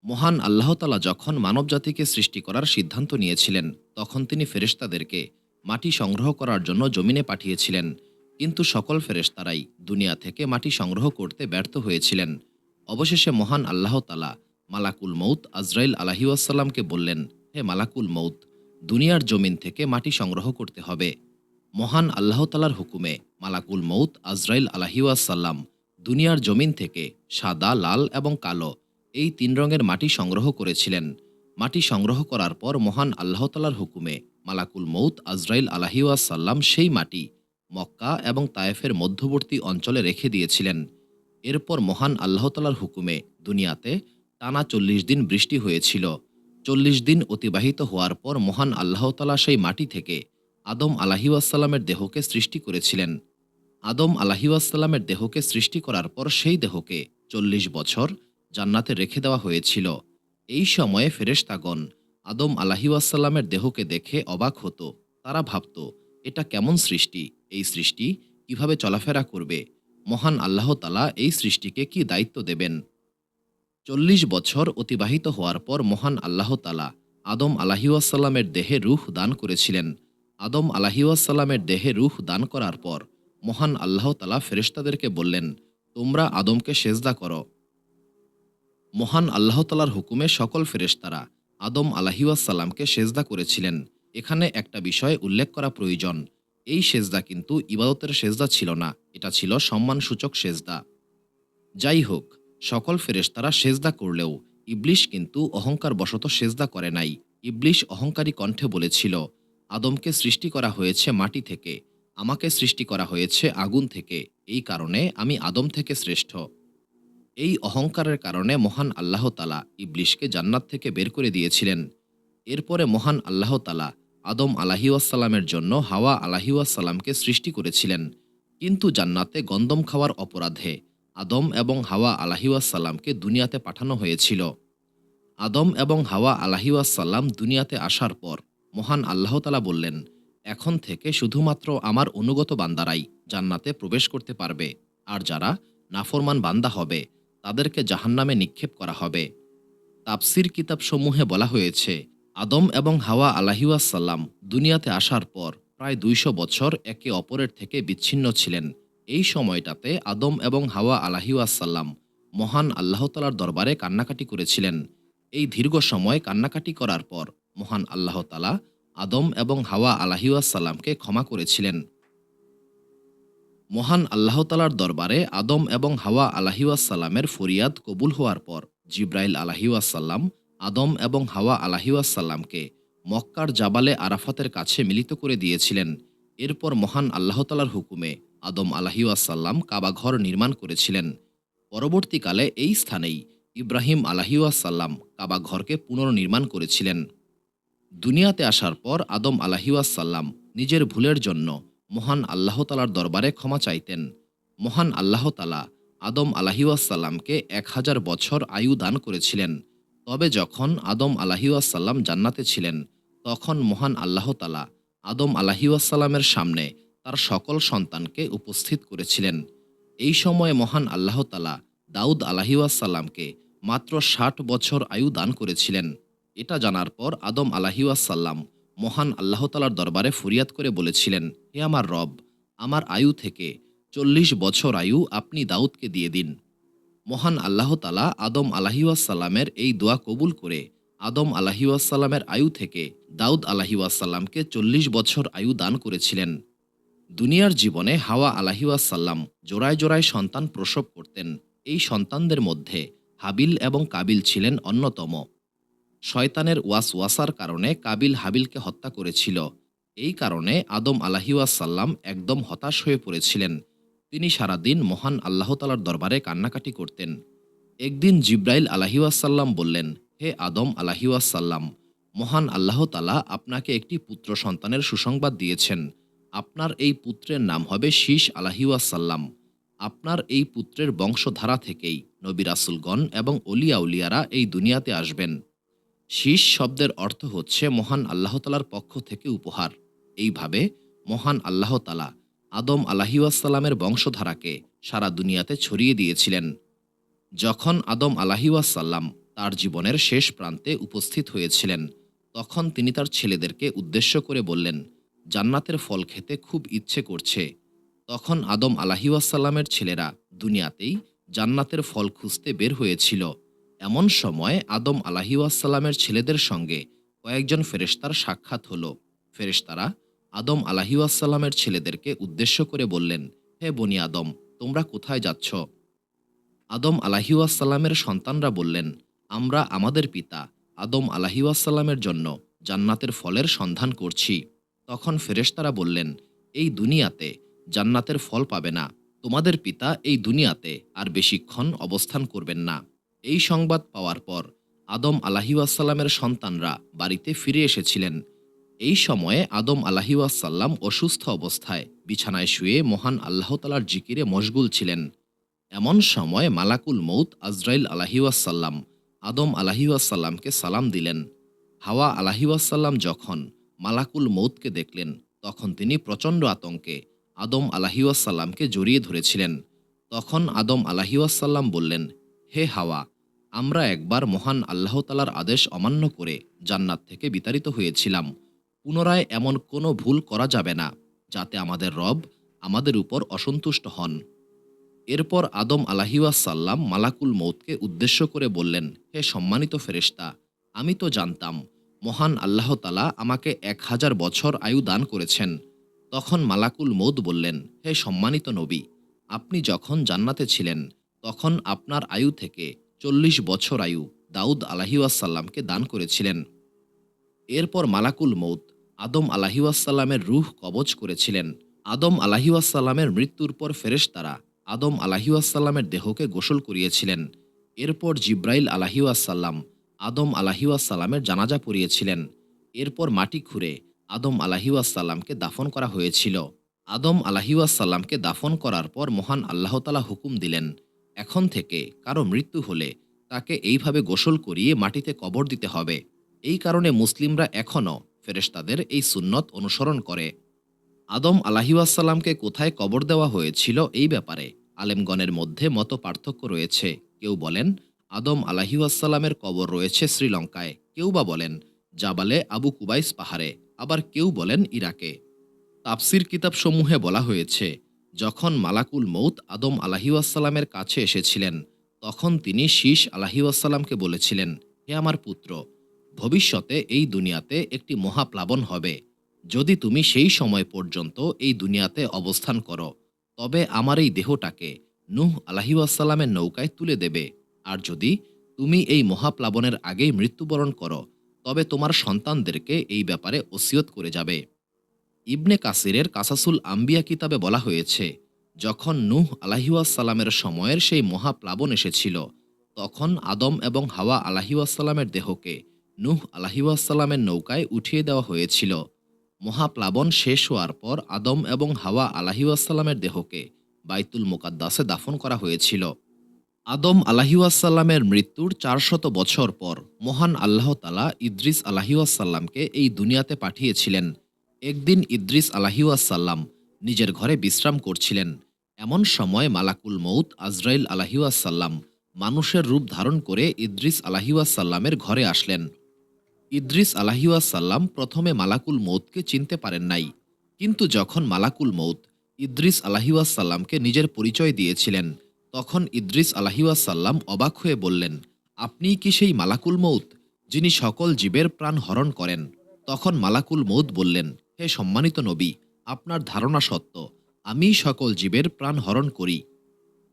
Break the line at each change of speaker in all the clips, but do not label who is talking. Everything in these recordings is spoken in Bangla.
মহান আল্লাহ তাআলা যখন মানবজাতিকে সৃষ্টি করার সিদ্ধান্ত নিয়েছিলেন, তখন তিনি ফেরেশতাদেরকে মাটি সংগ্রহ করার জন্য জমিনে পাঠিয়েছিলেন। কিন্তু সকল ফেরেশতারাই দুনিয়া থেকে মাটি সংগ্রহ করতে ব্যর্থ হয়েছিলেন। অবশেষে মহান আল্লাহ তাআলা মালাকুল মউত আজরাইল আলাইহিওয়াসাল্লামকে বললেন, হে মালাকুল মউত, দুনিয়ার জমিন থেকে মাটি সংগ্রহ করতে হবে। মহান আল্লাহ তাআলার হুকুমে মালাকুল মউত আজরাইল আলাইহিওয়াসাল্লাম দুনিয়ার জমিন থেকে সাদা, লাল এবং কালো এই ৩ রঙের মাটি সংগ্রহ করেছিলেন। মাটি সংগ্রহ করার পর মহান আল্লাহ তাআলার হুকুমে মালাকুল মউত আজরাইল আলাইহিওয়াসাল্লাম সেই মাটি মক্কা এবং তায়েফের মধ্যবর্তী অঞ্চলে রেখে দিয়েছিলেন। এরপর মহান আল্লাহ তাআলার হুকুমে দুনিয়াতে টানা ৪০ দিন বৃষ্টি হয়েছিল। ৪০ দিন অতিবাহিত হওয়ার পর মহান আল্লাহ তাআলা সেই মাটি থেকে আদম আলাইহিওয়াসাল্লামের দেহকে সৃষ্টি করেছিলেন। আদম আলাইহিওয়াসাল্লামের দেহকে সৃষ্টি করার পর সেই দেহকে ৪০ বছর জান্নাতে রেখে দেওয়া হয়েছিল। এই সময়ে ফেরেশতাগণ আদম আলাইহিওয়াসাল্লামের দেহকে দেখে অবাক হতো। তারা ভাবত, এটা কেমন সৃষ্টি? এই সৃষ্টি কিভাবে চলাফেরা করবে? মহান আল্লাহ তাআলা এই সৃষ্টিকে কি দায়িত্ব দেবেন? ৪০ বছর অতিবাহিত হওয়ার পর মহান আল্লাহ তাআলা আদম আলাইহিওয়াসাল্লামের দেহে রূহ দান করেছিলেন। আদম আলাইহিওয়াসাল্লামের দেহে রূহ দান করার পর মহান আল্লাহ তাআলা ফেরেশতাদেরকে বললেন, তোমরা আদমকে সেজদা করো। মহান আল্লাহ তাআলার হুকুমে সকল ফেরেশতারা আদম আলাইহিওয়াসাল্লামকে সেজদা করেছিলেন। এখানে একটা বিষয় উল্লেখ করা প্রয়োজন। এই সেজদা কিন্তু ইবাদতের সেজদা ছিল না, এটা ছিল সম্মানসূচক সেজদা। যাই হোক, সকল ফেরেশতারা সেজদা করলেও ইবলিস কিন্তু অহংকার বশত সেজদা করে নাই। ইবলিস অহংকারী কণ্ঠে বলেছিল, আদমকে সৃষ্টি করা হয়েছে মাটি থেকে, আমাকে সৃষ্টি করা হয়েছে আগুন থেকে, এই কারণে আমি আদম থেকে শ্রেষ্ঠ। এই অহংকারের কারণে মহান আল্লাহ তাআলা ইবলিসকে জান্নাত থেকে বের করে দিয়েছিলেন। এরপরে মহান আল্লাহ তাআলা আদম আলাইহিওয়াসাল্লামের জন্য হাওয়া আলাইহিওয়াসাল্লামকে সৃষ্টি করেছিলেন। কিন্তু জান্নাতে গন্ধম খাওয়ার অপরাধে আদম এবং হাওয়া আলাইহিওয়াসাল্লামকে দুনিয়াতে পাঠানো হয়েছিল। আদম এবং হাওয়া আলাইহিওয়াসাল্লাম দুনিয়াতে আসার পর মহান আল্লাহ তাআলা বললেন, এখন থেকে শুধুমাত্র আমার অনুগত বান্দারাই জান্নাতে প্রবেশ করতে পারবে, আর যারা নাফরমান বান্দা হবে তাদেরকে জাহান্নামে নিক্ষেপ করা হবে। তাফসির কিতাবসমূহে বলা হয়েছে, আদম এবং হাওয়া আলাইহিওয়াসাল্লাম দুনিয়াতে আসার পর প্রায় ২০০ বছর একে অপরের থেকে বিচ্ছিন্ন ছিলেন। এই সময়টাতে আদম এবং হাওয়া আলাইহিওয়াসাল্লাম মহান আল্লাহ তাআলার দরবারে কান্নাকাটি করেছিলেন। এই দীর্ঘ সময় কান্নাকাটি করার পর মহান আল্লাহ তাআলা আদম এবং হাওয়া আলাইহিওয়াসাল্লামকে ক্ষমা করেছিলেন। মহান আল্লাহ তাআলার দরবারে আদম এবং হাওয়া আলাইহিওয়াসাল্লামের ফরিয়াদ কবুল হওয়ার পর জিব্রাইল আলাইহিওয়াসাল্লাম আদম এবং হাওয়া আলাইহিওয়াসাল্লামকে মক্কার জাবালে আরাফাতের কাছে মিলিত করে দিয়েছিলেন। এরপর মহান আল্লাহ তাআলার হুকুমে আদম আলাইহিওয়াসাল্লাম কাবা ঘর নির্মাণ করেছিলেন। পরবর্তীকালে এই স্থানেই ইব্রাহিম আলাইহিওয়াসাল্লাম কাবা ঘরকে পুনর্নির্মাণ করেছিলেন। দুনিয়াতে আসার পর আদম আলাইহিওয়াসাল্লাম নিজের ভুলের জন্য মহান আল্লাহ তাআলার দরবারে ক্ষমা চাইতেন। মহান আল্লাহ তাআলা আদম আলাইহিওয়াসাল্লামকে ১০০০ বছর আয়ু দান করেছিলেন। তবে যখন আদম আলাইহিওয়াসাল্লাম জান্নাতে ছিলেন, তখন মহান আল্লাহ তাআলা আদম আলাইহিওয়াসাল্লামের সামনে তার সকল সন্তানকে উপস্থিত করেছিলেন। এই সময়ে মহান আল্লাহ তাআলা দাউদ আলাইহিওয়াসাল্লামকে মাত্র ৬০ বছর আয়ু দান করেছিলেন। এটা জানার পর আদম আলাইহিওয়াসাল্লাম মহান আল্লাহ তাআলার দরবারে ফরিয়াদ করে বলেছিলেন, হে আমার রব, আমার আয়ু থেকে ৪০ বছর আয়ু আপনি দাউদকে দিয়ে দিন। মহান আল্লাহ তাআলা আদম আলাইহিওয়াসাল্লামের এই দোয়া কবুল করে আদম আলাইহিওয়াসাল্লামের আয়ু থেকে দাউদ আলাইহিওয়াসাল্লামকে ৪০ বছর আয়ু দান করেছিলেন। দুনিয়ার জীবনে হাওয়া আলাইহিওয়াসাল্লাম জোড়ায় জোড়ায় সন্তান প্রসব করতেন। এই সন্তানদের মধ্যে হাবিল এবং কাবিল ছিলেন অন্যতম। শয়তানের ওয়াসওয়াসার কারণে কাবিল হাবিলকে হত্যা করেছিল। এই কারণে আদম আলাইহিওয়াসাল্লাম একদম হতাশ হয়ে পড়েছিলেন। তিনি সারাদিন মহান আল্লাহ তাআলার দরবারে কান্নাকাটি করতেন। একদিন জিব্রাইল আলাইহিওয়াসাল্লাম বললেন, হে আদম আলাইহিওয়াসাল্লাম, মহান আল্লাহ তাআলা আপনাকে একটি পুত্র সন্তানের সুসংবাদ দিয়েছেন। আপনার এই পুত্রের নাম হবে শীস আলাইহিওয়াসাল্লাম। আপনার এই পুত্রের বংশধারা থেকেই নবী রাসূলগণ এবং অলিয়া উলিয়ারা এই দুনিয়াতে আসবেন। শীষ শব্দের অর্থ হচ্ছে মহান আল্লাহ তাআলার পক্ষ থেকে উপহার। এইভাবে মহান আল্লাহ তাআলা আদম আলাইহিওয়াসাল্লামের বংশধারাকে সারা দুনিয়াতে ছড়িয়ে দিয়েছিলেন। যখন আদম আলাইহিওয়াসাল্লাম তার জীবনের শেষ প্রান্তে উপস্থিত হয়েছিলেন। তখন তিনি তার ছেলেদেরকে উদ্দেশ্য করে বললেন, জান্নাতের ফল খেতে খুব ইচ্ছে করছে। তখন আদম আলাহিওয়াসাল্লামের ছেলেরা দুনিয়াতেই জান্নাতের ফল খুঁজতে বের হয়েছিল। এমন সময় আদম আলাহিওয়াসাল্লামের ছেলেদের সঙ্গে কয়েকজন ফেরেশতার সাক্ষাৎ হল। ফেরেশতারা আদম আলাহিওয়াসাল্লামের ছেলেদেরকে উদ্দেশ্য করে বললেন, হে বনি আদম, তোমরা কোথায় যাচ্ছ? আদম আলাহিওয়াসাল্লামের সন্তানরা বললেন, আমরা আমাদের পিতা আদম আলাহিওয়াসাল্লামের জন্য জান্নাতের ফলের সন্ধান করছি। তখন ফেরেশতারা বললেন, এই দুনিয়াতে জান্নাতের ফল পাবে না। তোমাদের পিতা এই দুনিয়াতে আর বেশিক্ষণ অবস্থান করবেন না। এই সংবাদ পাওয়ার পর আদম আলাহিওয়াসাল্লামের সন্তানরা বাড়িতে ফিরে এসেছিলেন। এই সময়ে আদম আলাহিওয়াসাল্লাম অসুস্থ অবস্থায় বিছানায় শুয়ে মহান আল্লাহ তাআলার জিকিরে মশগুল ছিলেন। এমন সময় মালাকুল মৌত আজরাইল আলাহিওয়াসাল্লাম আদম আলাহিওয়াসাল্লামকে সালাম দিলেন। হাওয়া আলাহিওয়াসাল্লাম যখন মালাকুল মৌতকে দেখলেন, তখন তিনি প্রচণ্ড আতঙ্কে আদম আলাহিওয়াসাল্লামকে জড়িয়ে ধরেছিলেন। তখন আদম আলাহিওয়াসাল্লাম বললেন, হে হাওয়া, আমরা একবার মহান আল্লাহ তাআলার আদেশ অমান্য করে জান্নাত থেকে বিতাড়িত হয়েছিলাম। পুনরায় এমন কোনো ভুল করা যাবে না, যাতে আমাদের রব আমাদের উপর অসন্তুষ্ট হন। এরপর আদম আলাহিওয়াসাল্লাম মালাকুল মৌতকে উদ্দেশ্য করে বললেন, হে সম্মানিত ফেরেশতা, আমি তো জানতাম মহান আল্লাহ তাআলা আমাকে 1000 বছর আয়ু দান করেছেন। তখন মালাকুল মৌত বললেন, হে সম্মানিত নবী, আপনি যখন জান্নাতে ছিলেন তখন আপনার আয়ু থেকে 40 বছর আয়ু দাউদ আলাহিওয়াসাল্লামকে দান করেছিলেন। এরপর মালাকুল মৌত আদম আলাহিওয়াসাল্লামের রূহ কবজ করেছিলেন। আদম আলাহিওয়াসাল্লামের মৃত্যুর পর ফেরেশতারা আদম আলাহিওয়াসাল্লামের দেহকে গোসল করিয়েছিলেন। এরপর জিব্রাইল আলাহিওয়াসাল্লাম আদম আলাহিওয়াসাল্লামের জানাজা পড়িয়েছিলেন। এরপর মাটি খুঁড়ে আদম আলাহিওয়াসাল্লামকে দাফন করা হয়েছিল। আদম আলাহিওয়াসাল্লামকে দাফন করার পর মহান আল্লাহ তাআলা হুকুম দিলেন, এখন থেকে কারো মৃত্যু হলে তাকে এইভাবে গোসল করিয়ে মাটিতে কবর দিতে হবে। এই কারণে মুসলিমরা এখনও ফেরেশতাদের এই সুন্নত অনুসরণ করে। আদম আলাহিওয়াসাল্লামকে কোথায় কবর দেওয়া হয়েছিল এই ব্যাপারে আলেমগণের মধ্যে মত পার্থক্য রয়েছে। কেউ বলেন আদম আলাহিওয়াসাল্লামের কবর রয়েছে শ্রীলঙ্কায়, কেউ বা বলেন জাবালে আবু কুবাইস পাহাড়ে, আবার কেউ বলেন ইরাকে। তাফসির কিতাবসমূহে বলা হয়েছে, যখন মালাকুল মৌত আদম আলাহিওয়াসাল্লামের কাছে এসেছিলেন, তখন তিনি শীশ আলাহিওয়াসাল্লামকে বলেছিলেন, হে আমার পুত্র, ভবিষ্যতে এই দুনিয়াতে একটি মহাপ্লাবন হবে। যদি তুমি সেই সময় পর্যন্ত এই দুনিয়াতে অবস্থান করো, তবে আমার এই দেহটাকে নূহ আলাহিওয়াসাল্লামের নৌকায় তুলে দেবে। আর যদি তুমি এই মহাপ্লাবনের আগেই মৃত্যুবরণ করো, তবে তোমার সন্তানদেরকে এই ব্যাপারে ওসিয়ত করে যাবে। ইবনে কাসিরের কাসাসুল আম্বিয়া কিতাবে বলা হয়েছে, যখন নূহ আলাহিওয়াসাল্লামের সময়ের সেই মহাপ্লাবন এসেছিল, তখন আদম এবং হাওয়া আলাহিওয়াসাল্লামের দেহকে নূহ আলাহিওয়াসাল্লামের নৌকায় উঠিয়ে দেওয়া হয়েছিল। মহাপ্লাবন শেষ হওয়ার পর আদম এবং হাওয়া আলাহিওয়াসাল্লামের দেহকে বাইতুল মুকাদ্দাসে দাফন করা হয়েছিল। আদম আলাহিওয়াসাল্লামের মৃত্যুর 400 বছর পর মহান আল্লাহ তাআলা ইদ্রিস আলাহিওয়াসাল্লামকে এই দুনিয়াতে পাঠিয়েছিলেন। একদিন ইদ্রিস আলাহিওয়াসাল্লাম নিজের ঘরে বিশ্রাম করছিলেন। এমন সময় মালাকুল মৌত আজরাইল আলাহিওয়াসাল্লাম মানুষের রূপ ধারণ করে ইদ্রিস আলাহিওয়াসাল্লামের ঘরে আসলেন। ইদ্রিস আলাহিওয়াসাল্লাম প্রথমে মালাকুল মৌতকে চিনতে পারেন নাই, কিন্তু যখন মালাকুল মৌত ইদ্রিস আলাহিওয়াসাল্লামকে নিজের পরিচয় দিয়েছিলেন, তখন ইদ্রিস আলাহিওয়াসাল্লাম অবাক হয়ে বললেন, আপনি কি সেই মালাকুল মৌত যিনি সকল জীবের প্রাণ হরণ করেন? তখন মালাকুল মৌত বললেন, হে সম্মানিত নবী, আপনার ধারণা সত্য, আমি সকল জীবের প্রাণ হরণ করি।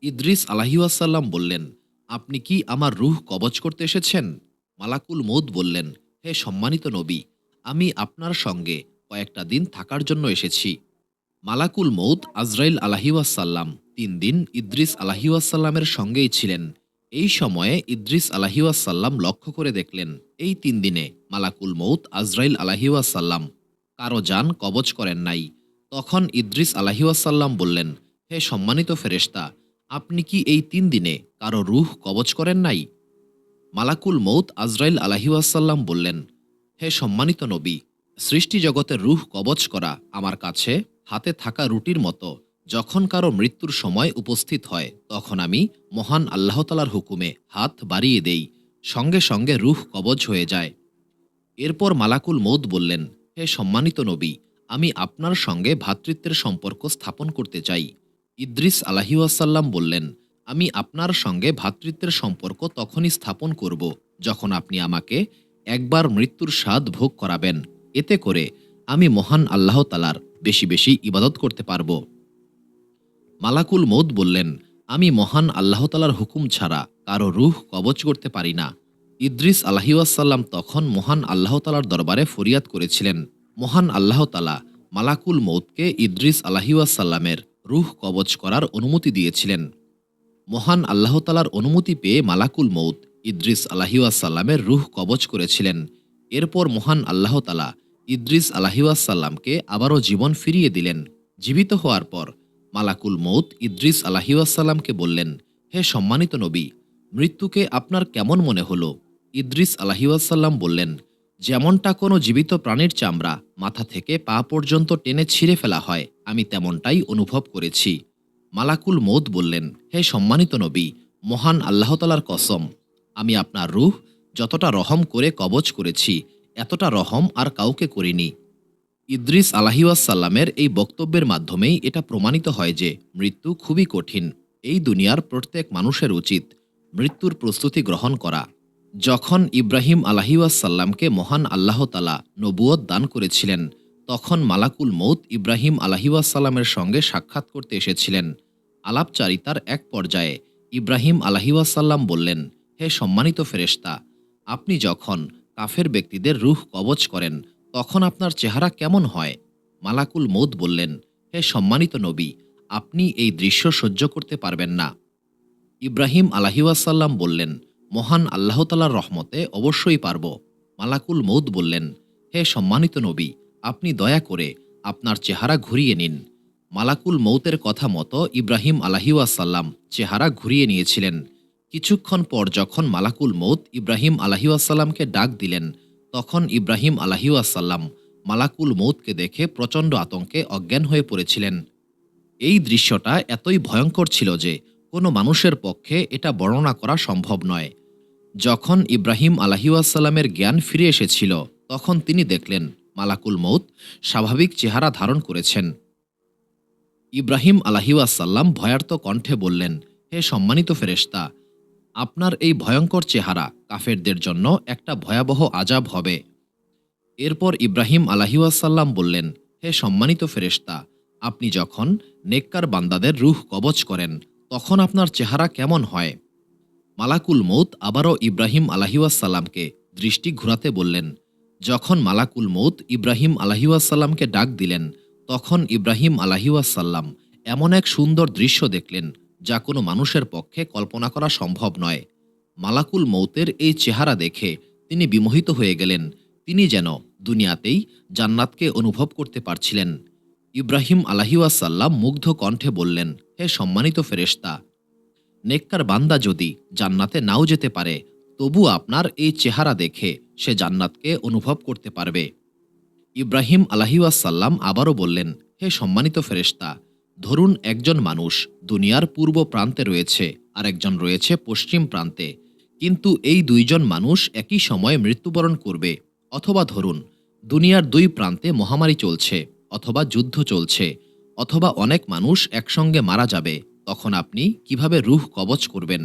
ইদ্রিস আলাহিওয়াসাল্লাম বললেন, আপনি কি আমার রূহ কবজ করতে এসেছেন? মালাকুল মৌত বললেন, হে সম্মানিত নবী, আমি আপনার সঙ্গে কয়েকটা দিন থাকার জন্য এসেছি। মালাকুল মৌত আজরাইল আলাহিওয়াসাল্লাম 3 দিন ইদ্রিস আলাহিওয়াসাল্লামের সঙ্গেই ছিলেন। এই সময়ে ইদ্রিস আলাহিওয়াসাল্লাম লক্ষ্য করে দেখলেন, এই 3 দিনে মালাকুল মৌত আজরাইল আলাহিওয়াসাল্লাম কারো জান কবজ করেন নাই। তখন ইদ্রিস আলাহিওয়াসাল্লাম বললেন, হে সম্মানিত ফেরেশতা, আপনি কি এই 3 দিনে কারো রূহ কবজ করেন নাই? মালাকুল মৌত আজরাইল আলাহিওয়াসাল্লাম বললেন, হে সম্মানিত নবী, সৃষ্টি জগতের রূহ কবজ করা আমার কাছে হাতে থাকা রুটির মতো। যখন কারো মৃত্যুর সময় উপস্থিত হয়, তখন আমি মহান আল্লাহ তাআলার হুকুমে হাত বাড়িয়ে দেই। সঙ্গে সঙ্গে রূহ কবজ হয়ে যায়। এরপর মালাকুল মৌত বললেন, হে সম্মানিত নবী, আমি আপনার সঙ্গে ভ্রাতৃত্বের সম্পর্ক স্থাপন করতে চাই। ইদ্রিস আলাইহিওয়াসাল্লাম বললেন, আমি আপনার সঙ্গে ভ্রাতৃত্বের সম্পর্ক তখনই স্থাপন করব যখন আপনি আমাকে একবার মৃত্যুর স্বাদ ভোগ করাবেন। এতে করে আমি মহান আল্লাহ তালার বেশি বেশি ইবাদত করতে পারব। মালাকুল মৌত বললেন, আমি মহান আল্লাহ তালার হুকুম ছাড়া কারো রূহ কবজ করতে পারি না। ইদ্রিস আলাইহিওয়াসাল্লাম তখন মহান আল্লাহ তালার দরবারে ফরিয়াদ করেছিলেন। মহান আল্লাহ তালা মালাকুল মৌতকে ইদ্রিস আলাইহিওয়াসাল্লামের রূহ কবজ করার অনুমতি দিয়েছিলেন। মহান আল্লাহ তালার অনুমতি পেয়ে মালাকুল মৌত ইদ্রিস আলাইহিওয়াসাল্লামের রূহ কবজ করেছিলেন। এরপর মহান আল্লাহ তালা ইদ্রিস আলাইহিওয়াসাল্লামকে আবারও জীবন ফিরিয়ে দিলেন। জীবিত হওয়ার পর মালাকুল মৌত ইদ্রিস আলাইহিওয়াসাল্লামকে বললেন, হে সম্মানিত নবী, মৃত্যুকে আপনার কেমন মনে হলো? ইদ্রিস আলাইহিওয়াসাল্লাম বললেন, যেমনটা কোনো জীবিত প্রাণীর চামড়া মাথা থেকে পা পর্যন্ত টেনে ছিঁড়ে ফেলা হয়, আমি তেমনটাই অনুভব করেছি। মালাকুল মৌত বললেন, হে সম্মানিত নবী, মহান আল্লাহ তালার কসম, আমি আপনার রূহ যতটা রহম করে কবজ করেছি এতটা রহম আর কাউকে করিনি। ইদ্রিস আলাইহিওয়াসাল্লামের এই বক্তব্যের মাধ্যমেই এটা প্রমাণিত হয় যে মৃত্যু খুবই কঠিন। এই দুনিয়ার প্রত্যেক মানুষের উচিত মৃত্যুর প্রস্তুতি গ্রহণ করা। যখন ইব্রাহিম আলাইহিওয়াসাল্লামকে মহান আল্লাহ তালা নবুয়ত দান করেছিলেন, তখন মালাকুল মৌত ইব্রাহিম আলাইহিওয়াসাল্লামের সঙ্গে সাক্ষাৎ করতে এসেছিলেন। আলাপচারিতার এক পর্যায়ে ইব্রাহিম আলাইহিওয়াসাল্লাম বললেন, হে সম্মানিত ফেরেশতা, আপনি যখন কাফের ব্যক্তিদের রূহ কবজ করেন তখন আপনার চেহারা কেমন হয়? মালাকুল মৌত বললেন, হে সম্মানিত নবী, আপনি এই দৃশ্য সহ্য করতে পারবেন না। ইব্রাহিম আলাইহিওয়াসাল্লাম বললেন, মহান আল্লাহ তাআলার রহমতে অবশ্যই পারব। মালাকুল মৌত বললেন, হে সম্মানিত নবী, আপনি দয়া করে আপনার চেহারা ঘুরিয়ে নিন। মালাকুল মৌতের কথা মতো ইব্রাহিম আলাইহিওয়াসাল্লাম চেহারা ঘুরিয়ে নিয়েছিলেন। কিছুক্ষণ পর যখন মালাকুল মৌত ইব্রাহিম আলাইহিওয়াসাল্লামকে ডাক দিলেন, তখন ইব্রাহিম আলাইহিওয়াসাল্লাম মালাকুল মৌতকে দেখে প্রচণ্ড আতঙ্কে অজ্ঞান হয়ে পড়েছিলেন। এই দৃশ্যটা এতই ভয়ঙ্কর ছিল যে কোনো মানুষের পক্ষে এটা বর্ণনা করা সম্ভব নয়। যখন ইব্রাহিম আলাইহিওয়াসাল্লামের জ্ঞান ফিরে এসেছিল, তখন তিনি দেখলেন মালাকুল মৌত স্বাভাবিক চেহারা ধারণ করেছেন। ইব্রাহিম আলাইহিওয়াসাল্লাম ভয়ার্ত কণ্ঠে বললেন, হে সম্মানিত ফেরেশতা, আপনার এই ভয়ঙ্কর চেহারা কাফেরদের জন্য একটা ভয়াবহ আযাব হবে। এরপর ইব্রাহিম আলাইহিওয়াসাল্লাম বললেন, হে সম্মানিত ফেরেশতা, আপনি যখন নেককার বান্দাদের রূহ কবজ করেন তখন আপনার চেহারা কেমন হয়? মালাকুল মৌত আবারও ইব্রাহিম আলাইহিওয়াসাল্লামকে দৃষ্টি ঘুরাতে বললেন। যখন মালাকুল মৌত ইব্রাহিম আলাইহিওয়াসাল্লামকে ডাক দিলেন, তখন ইব্রাহিম আলাইহিওয়াসাল্লাম এমন এক সুন্দর দৃশ্য দেখলেন যা কোনো মানুষের পক্ষে কল্পনা করা সম্ভব নয়। মালাকুল মৌতের এই চেহারা দেখে তিনি বিমোহিত হয়ে গেলেন। তিনি যেন দুনিয়াতেই জান্নাতকে অনুভব করতে পারছিলেন। ইব্রাহিম আলাইহিওয়াসাল্লাম মুগ্ধ কণ্ঠে বললেন, হে সম্মানিত ফেরেশতা, নেককার বান্দা যদি জান্নাতে নাও যেতে পারে, তবু আপনার এই চেহারা দেখে সে জান্নাতকে অনুভব করতে পারবে। ইব্রাহিম আলাইহিওয়াসাল্লাম আবারও বললেন, হে সম্মানিত ফেরেশতা, ধরুন একজন মানুষ দুনিয়ার পূর্ব প্রান্তে রয়েছে আর একজন রয়েছে পশ্চিম প্রান্তে, কিন্তু এই দুইজন মানুষ একই সময়ে মৃত্যুবরণ করবে। অথবা ধরুন দুনিয়ার দুই প্রান্তে মহামারী চলছে, অথবা যুদ্ধ চলছে, অথবা অনেক মানুষ একসঙ্গে মারা যাবে, তখন আপনি কিভাবে রূহ কবজ করবেন?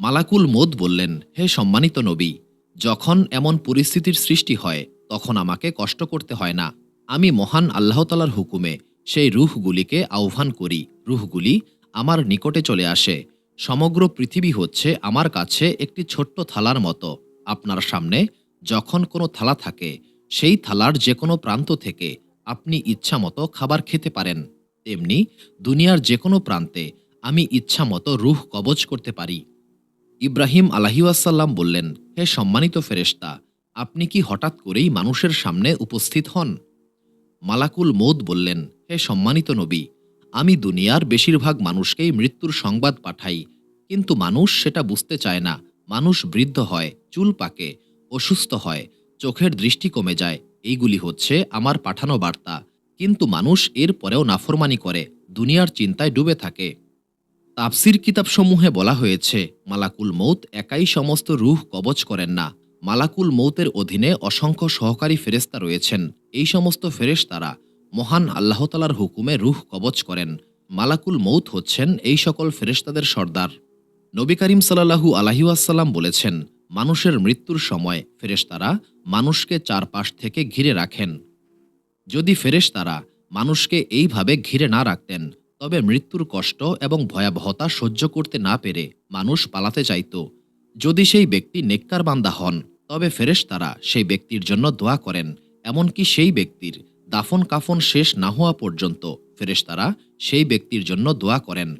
মালাকুল মৌত বললেন, হে সম্মানিত নবী, যখন এমন পরিস্থিতির সৃষ্টি হয় তখন আমাকে কষ্ট করতে হয় না। আমি মহান আল্লাহ তাআলার হুকুমে সেই রূহগুলিকে আহ্বান করি, রূহগুলি আমার নিকটে চলে আসে। সমগ্র পৃথিবী হচ্ছে আমার কাছে একটি ছোট্ট থালার মতো। আপনার সামনে যখন কোনো থালা থাকে, সেই থালার যে কোনো প্রান্ত থেকে আপনি ইচ্ছামতো খাবার খেতে পারেন। তেমনি দুনিয়ার যে কোনো প্রান্তে আমি ইচ্ছামতো রূহ কবজ করতে পারি। ইব্রাহিম আলাইহিওয়াসাল্লাম বললেন, হে সম্মানিত ফেরেশতা, আপনি কি হঠাৎ করেই মানুষের সামনে উপস্থিত হন? মালাকুল মৌত বললেন, হে সম্মানিত নবী, আমি দুনিয়ার বেশিরভাগ মানুষকেই মৃত্যুর সংবাদ পাঠাই, কিন্তু মানুষ সেটা বুঝতে চায় না। মানুষ বৃদ্ধ হয়, চুল পাকে, অসুস্থ হয়, চোখের দৃষ্টি কমে যায়। এইগুলি হচ্ছে আমার পাঠানো বার্তা, কিন্তু মানুষ এর পরেও নাফরমানি করে, দুনিয়ার চিন্তায় ডুবে থাকে। তাফসির কিতাবসমূহে বলা হয়েছে মালাকুল মৌত একাই সমস্ত রূহ কবজ করেন না। মালাকুল মৌতের অধীনে অসংখ্য সহকারী ফেরেশতা রয়েছেন। এই সমস্ত ফেরেশতারা মহান আল্লাহ তাআলার হুকুমে রূহ কবজ করেন। মালাকুল মৌত হচ্ছেন এই সকল ফেরেশতাদের সর্দার। নবী করিম সাল্লাল্লাহু আলাইহি ওয়াসাল্লাম বলেছেন, মানুষের মৃত্যুর সময় ফেরেশতারা মানুষকে চারপাশ থেকে ঘিরে রাখেন। যদি ফেরেশতারা মানুষকে এইভাবে ঘিরে না রাখতেন, তবে মৃত্যুর কষ্ট এবং ভয়াবহতা সহ্য করতে না পেরে মানুষ পালাতে চাইত। যদি সেই ব্যক্তি নেককার বান্দা হন, তবে ফেরেশতারা সেই ব্যক্তির জন্য দোয়া করেন। এমনকি সেই ব্যক্তির দাফন কাফন শেষ না হওয়া পর্যন্ত ফেরেশতারা সেই ব্যক্তির জন্য দোয়া করেন।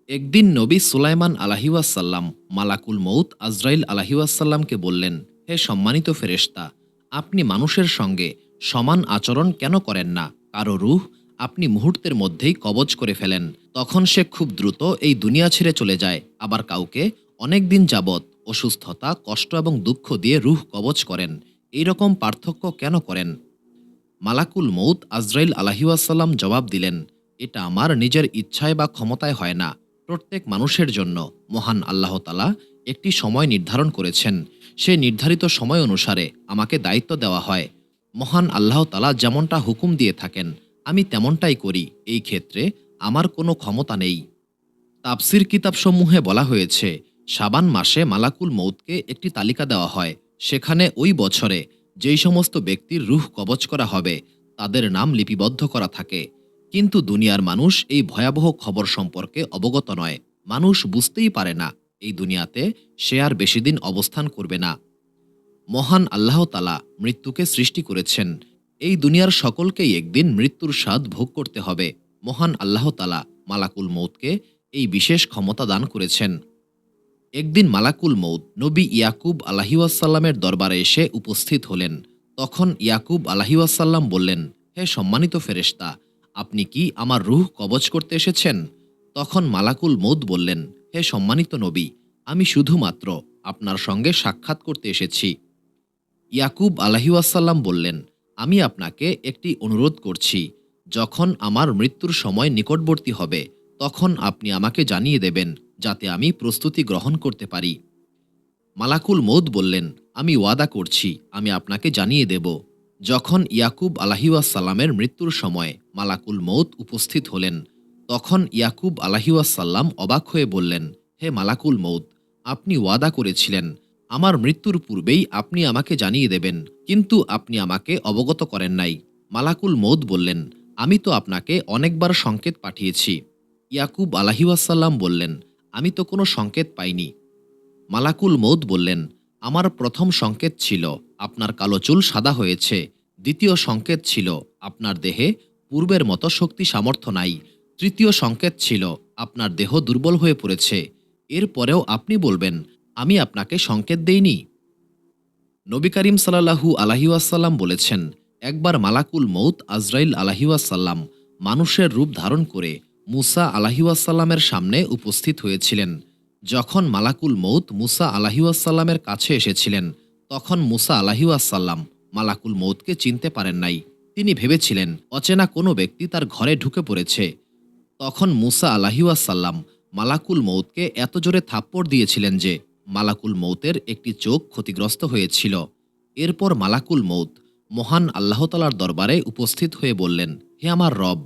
একদিন নবী সুলাইমান আলাইহিওয়াসাল্লাম মালাকুল মৌত আজরাইল আলাইহিওয়াসাল্লামকে বললেন, হে সম্মানিত ফেরেশতা, আপনি মানুষের সঙ্গে সমান আচরণ কেন করেন না? কারো রূহ আপনি মুহূর্তের মধ্যেই কবজ করে ফেলেন, তখন সে খুব দ্রুত এই দুনিয়া ছেড়ে চলে যায়। আবার কাউকে অনেক দিন যাবৎ অসুস্থতা, কষ্ট এবং দুঃখ দিয়ে রূহ কবজ করেন। এই রকম পার্থক্য কেন করেন? মালাকুল মৌত আজরাইল আলাইহিওয়াসাল্লাম জবাব দিলেন, এটা আমার নিজের ইচ্ছায় বা ক্ষমতায় হয় না। প্রত্যেক মানুষের জন্য মহান আল্লাহ তাআলা একটি সময় নির্ধারণ করেছেন। সে নির্ধারিত সময় অনুসারে আমাকে দায়িত্ব দেওয়া হয়। মহান আল্লাহ তাআলা যেমনটা হুকুম দিয়ে থাকেন আমি তেমনটাই করি। এই ক্ষেত্রে আমার কোনো ক্ষমতা নেই। তাফসির কিতাবসমূহে বলা হয়েছে শাবান মাসে মালাকুল মৌতকে একটি তালিকা দেওয়া হয়। সেখানে ওই বছরে যেই সমস্ত ব্যক্তির রূহ কবজ করা হবে তাদের নাম লিপিবদ্ধ করা থাকে। কিন্তু দুনিয়ার মানুষ এই ভয়াবহ খবর সম্পর্কে অবগত নয়। মানুষ বুঝতেই পারে না এই দুনিয়াতে সে আর বেশি দিন অবস্থান করবে না। মহান আল্লাহ তাআলা মৃত্যুকে সৃষ্টি করেছেন। এই দুনিয়ার সকলকেই একদিন মৃত্যুর স্বাদ ভোগ করতে হবে। মহান আল্লাহ তাআলা মালাকুল মৌতকে এই বিশেষ ক্ষমতা দান করেছেন। একদিন মালাকুল মৌত নবী ইয়াকুব আলাইহিওয়াসাল্লামের দরবারে এসে উপস্থিত হলেন। তখন ইয়াকুব আলাইহিওয়াসাল্লাম বললেন, হে সম্মানিত ফেরেশতা, আপনি কি আমার রূহ কবজ করতে এসেছেন? তখন মালাকুল মৌত বললেন, হে সম্মানিত নবী, আমি শুধুমাত্র আপনার সঙ্গে সাক্ষাৎ করতে এসেছি। ইয়াকুব আলাইহিওয়াসাল্লাম বললেন, আমি আপনাকে একটি অনুরোধ করছি। যখন আমার মৃত্যুর সময় নিকটবর্তী হবে তখন আপনি আমাকে জানিয়ে দেবেন, যাতে আমি প্রস্তুতি গ্রহণ করতে পারি। মালাকুল মৌত বললেন, আমি ওয়াদা করছি আমি আপনাকে জানিয়ে দেব। যখন ইয়াকুব আলাইহিওয়াসাল্লামের মৃত্যুর সময় মালাকুল মৌত উপস্থিত হলেন, তখন ইয়াকুব আলাইহিওয়াসাল্লাম অবাক হয়ে বললেন, হে মালাকুল মৌত, আপনি ওয়াদা করেছিলেন আমার মৃত্যুর পূর্বেই আপনি আমাকে জানিয়ে দেবেন, কিন্তু আপনি আমাকে অবগত করেন নাই। মালাকুল মৌত বললেন, আমি তো আপনাকে অনেকবার সংকেত পাঠিয়েছি। ইয়াকুব আলাইহিওয়াসাল্লাম বললেন, আমি তো কোনো সংকেত পাইনি। মালাকুল মৌত বললেন, আমার প্রথম সংকেত ছিল আপনার কালো চুল সাদা হয়েছে। দ্বিতীয় সংকেত ছিল আপনার দেহে পূর্বের মতো শক্তি সামর্থ্য নাই। তৃতীয় সংকেত ছিল আপনার দেহ দুর্বল হয়ে পড়েছে। এরপরেও আপনি বলবেন আমি আপনাকে সংকেত দেইনি? নবী করিম সাল্লাল্লাহু আলাইহি ওয়াসাল্লাম বলেছেন, একবার মালাকুল মৌত আজরাইল আলাইহি ওয়াসাল্লাম মানুষের রূপ ধারণ করে মুসা আলাইহি ওয়াসাল্লামের সামনে উপস্থিত হয়েছিলেন। যখন মালাকুল মৌত মুসা আলাইহি ওয়াসাল্লামের কাছে এসেছিলেন, তখন মুসা আলাইহি ওয়াসাল্লাম মালাকুল মৌতকে চিনতে পারেন নাই। তিনি ভেবেছিলেন অচেনা কোনো ব্যক্তি তার ঘরে ঢুকে পড়েছে। তখন মুসা আলাইহি ওয়াসাল্লাম মালাকুল মৌতকে এত জোরে থাপ্পড় দিয়েছিলেন যে মালাকুল মৌতের একটি চোখ ক্ষতিগ্রস্ত হয়েছিল। এরপর মালাকুল মৌত মহান আল্লাহ তাআলার দরবারে উপস্থিত হয়ে বললেন, হে আমার রব,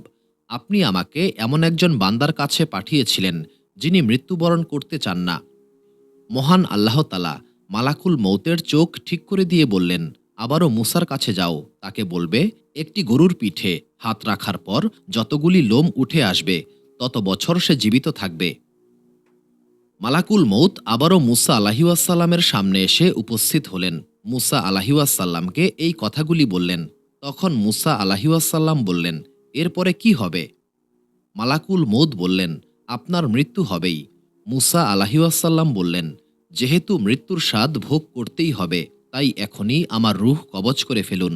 আপনি আমাকে এমন একজন বান্দার কাছে পাঠিয়েছিলেন যিনি মৃত্যুবরণ করতে চান না। মহান আল্লাহ তাআলা মালাকুল মৌতের চোখ ঠিক করে দিয়ে বললেন, আবারও মুসার কাছে যাও, তাকে বলবে একটি গরুর পিঠে হাত রাখার পর যতগুলি লোম উঠে আসবে তত বছর সে জীবিত থাকবে। মালাকুল মৌত আবারও মুসা আলাইহিওয়াসাল্লামের সামনে এসে উপস্থিত হলেন। মুসা আলাইহিওয়াসাল্লামকে এই কথাগুলি বললেন। তখন মুসা আলাইহিওয়াসাল্লাম বললেন, এরপরে কি হবে? মালাকুল মৌত বললেন, আপনার মৃত্যু হবেই। মুসা আলাইহিওয়াসাল্লাম বললেন, যেহেতু মৃত্যুর স্বাদ ভোগ করতেই হবে, তাই এখনই আমার রূহ কবজ করে ফেলুন।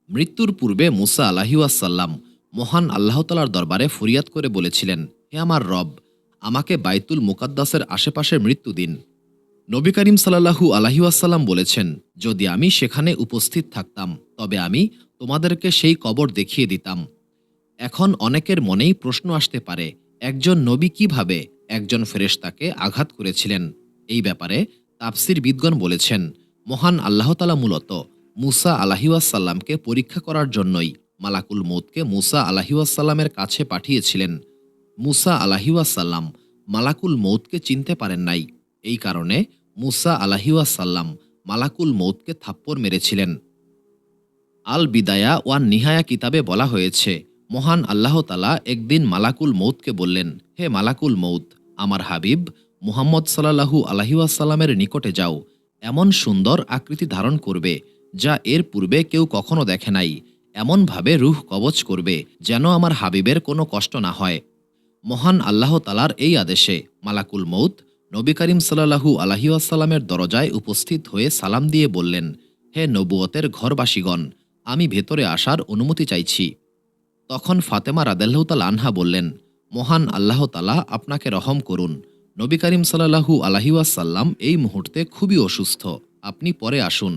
মৃত্যুর পূর্বে মুসা আলাইহিওয়াসাল্লাম মহান আল্লাহ তাআলার দরবারে ফরিয়াদ করে বলেছিলেন, হে আমার রব, আমাকে বাইতুল মুকাদ্দাসের আশেপাশে মৃত্যু দিন। নবী করিম সাল্লাল্লাহু আলাইহি ওয়াসাল্লাম বলেছেন, যদি আমি সেখানে উপস্থিত থাকতাম তবে আমি তোমাদেরকে সেই কবর দেখিয়ে দিতাম। এখন অনেকের মনেই প্রশ্ন আসতে পারে, একজন নবী কিভাবে একজন ফেরেশতাকে আঘাত করেছিলেন। এই ব্যাপারে তাফসীরবিদগণ বলেছেন, মহান আল্লাহ তাআলা মূলত মূসা আলাইহিসসালামকে পরীক্ষা করার জন্যই মালাকুল মউতকে মূসা আলাইহিসসালামের কাছে পাঠিয়েছিলেন। মূসা আলাইহিসসালাম মালাকুল মউতকে চিনতে পারেন নাই। এই কারণে মূসা আলাইহিসসালাম মালাকুল মউতকে থাপ্পড় মেরেছিলেন। আল বিদায়া ওয়ান নিহায়া কিতাবে বলা হয়েছে, মহান আল্লাহ তাআলা একদিন মালাকুল মউতকে বললেন, হে মালাকুল মউত, আমার হাবিব মুহাম্মদ সাল্লাল্লাহু আলাইহি ওয়াসাল্লামের নিকটে যাও। এমন সুন্দর আকৃতি ধারণ করবে যা এর পূর্বে কেউ কখনো দেখে নাই। এমনভাবে রূহ কবজ করবে যেন আমার হাবিবের কোনো কষ্ট না হয়। মহান আল্লাহ তাআলার এই আদেশে মালাকুল মউত নবী করিম সাল্লাল্লাহু আলাইহি ওয়াসাল্লামের দরজায় উপস্থিত হয়ে সালাম দিয়ে বললেন, হে নবুয়তের ঘরবাসীগণ, আমি ভেতরে আসার অনুমতি চাইছি। তখন ফাতেমা রাদিয়াল্লাহু তাআলা আনহা বললেন, মহান আল্লাহ তাআলা আপনাকে রহম করুন। নবী করিম সাল্লাল্লাহু আলাইহি ওয়াসাল্লাম এই মুহূর্তে খুবই অসুস্থ, আপনি পরে আসুন।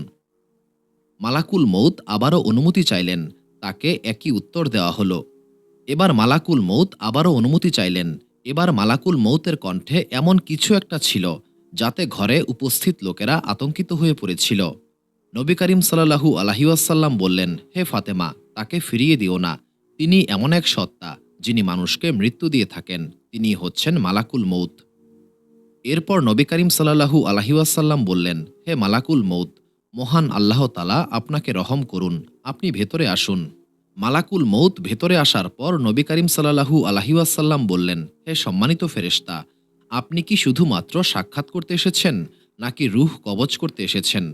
মালাকুল মউত আবারও অনুমতি চাইলেন, তাকে একই উত্তর দেওয়া হলো। এবার মালাকুল মউত আবারও অনুমতি চাইলেন। এবার মালাকুল মউতের কণ্ঠে এমন কিছু একটা ছিল যাতে ঘরে উপস্থিত লোকেরা আতঙ্কিত হয়ে পড়েছিল। নবী করিম সাল্লাল্লাহু আলাইহি ওয়াসাল্লাম বললেন, হে ফাতেমা, তাকে ফিরিয়ে দিও না। তিনি এমন এক সত্তা যিনি মানুষকে মৃত্যু দিয়ে থাকেন, তিনি হচ্ছেন মালাকুল মউত। এরপর নবী করিম সাল্লাল্লাহু আলাইহি ওয়াসাল্লাম বললেন, হে মালাকুল মউত, মহান আল্লাহ তাআলা আপনাকে রহম করুন, আপনি ভেতরে আসুন। মালাকুল মউত ভেতরে আসার পর নবী করিম সাল্লাল্লাহু আলাইহি ওয়াসাল্লাম বললেন, হে সম্মানিত ফেরেশতা, আপনি কি শুধুমাত্র সাক্ষাৎ করতে এসেছেন নাকি রূহ কবজ করতে এসেছেন?